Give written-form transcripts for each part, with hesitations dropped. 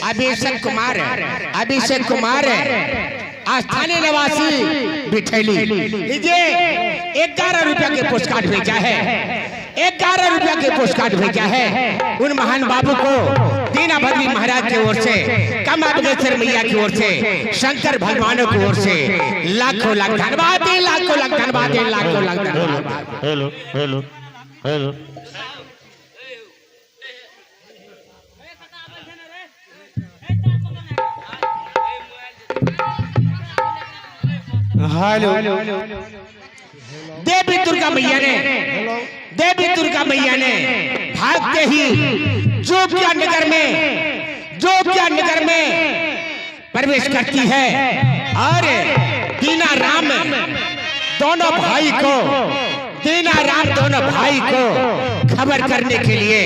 अभिषेक कुमार अभिषेक कुमार स्थानीय निवासी बिठैली। लीजिए 11 रुपया के पोस्ट कार्ड भेजा है, 11 रुपया के पोस्ट कार्ड भेजा है उन महान बाबू को दीना भद्री महाराज की ओर से, कमा बगेश्वर मैया की ओर से, शंकर भगवानों की ओर से लाखों लाख धन्यवाद, लाखों लाख धन्यवाद, लाखों लाख धन्यवाद। हेलो हेलो हेलो हेलो देवी दुर्गा मैया ने, देवी दुर्गा मैया ने भागते ही जोगिया नगर में, जोगिया नगर में प्रवेश करती है और दीना राम दोनों भाई को, दीना राम दोनों भाई को खबर करने के लिए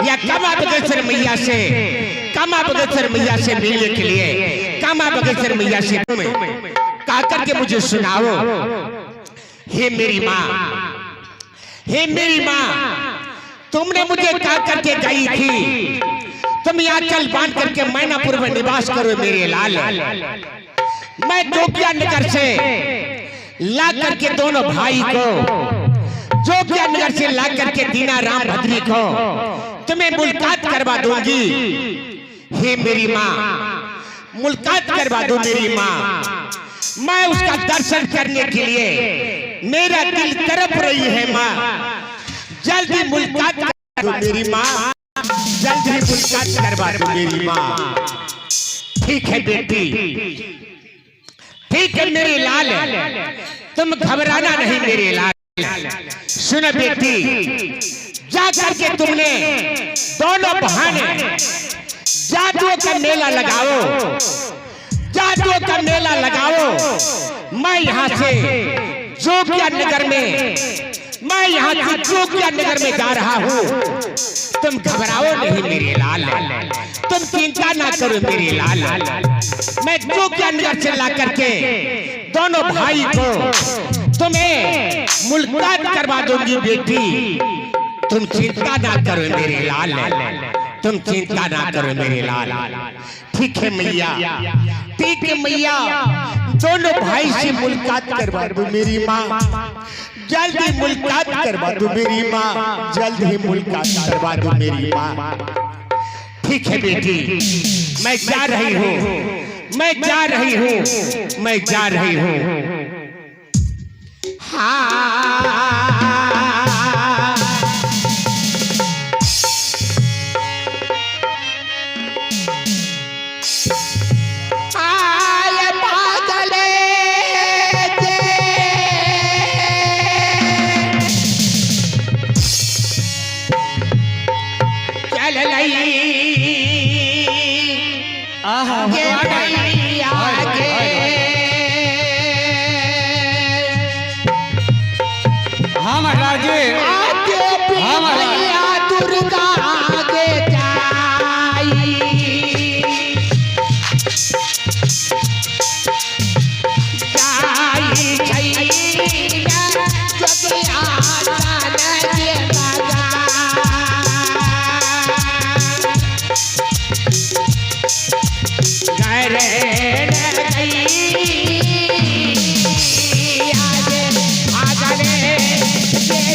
या कमा बगेश्वर मैया से, कमा बगेश्वर मैया से मिलने के लिए, कमा बगेश्वर मैया से कहा करके मुझे सुनाओ। हे मेरी माँ, हे मेरी माँ, तुमने मुझे कहा करके गई थी तुम यहाँ चल बांध करके मैनापुर में निवास करो मेरे लाल। मैं जोगिया नगर से ला करके दोनों भाई को, जोगिया नगर से ला करके दीना राम भद्री को तुम्हें मुलाकात करवा दूंगी। हे मेरी माँ, मुलाकात करवा दो मेरी माँ। मैं उसका दर्शन करने के लिए मेरा दिल तरफ रही है माँ, जल्दी मुलाकात करवा दो मेरी माँ, जल्दी मुलाकात करवा दो मेरी माँ। ठीक है बेटी, ठीक है मेरे लाल, तुम घबराना नहीं मेरे लाल। सुनो बेटी, जा करके तुमने दोनों बहाने जादू का मेला लगाओ, जादू का मेला लगाओ। मैं यहाँ से जोगिया नगर में, मैं यहाँ से जोगिया नगर में जा रहा हूँ। तुम घबराओ नहीं मेरे लाल, तुम चिंता ना करो मेरे लाल। मैं जोगिया नगर से ला करके दोनों भाई को तुम्हें मुलाकात करवा दूंगी बेटी। तुम चिंता ना करो मेरे लाल, तुम चिंता ना करो मेरे लाल। ठीक है मैया, ठीक है मैया, दोनों भाई से मुलाकात करवा दो मेरी माँ, जल्दी मुलाकात करवा दो मेरी माँ, जल्दी मुलाकात करवा दो मेरी माँ। ठीक है बेटी, मैं जा रही हूँ, मैं जा रही हूँ, मैं जा रही हूँ। हाँ हाँ महाराज जी आगे भी हाँ, महाराज। मैया दुर्गा आगे जाई जाई छैया जोगिया जान के बाजा घरे न गई आगे आगले ये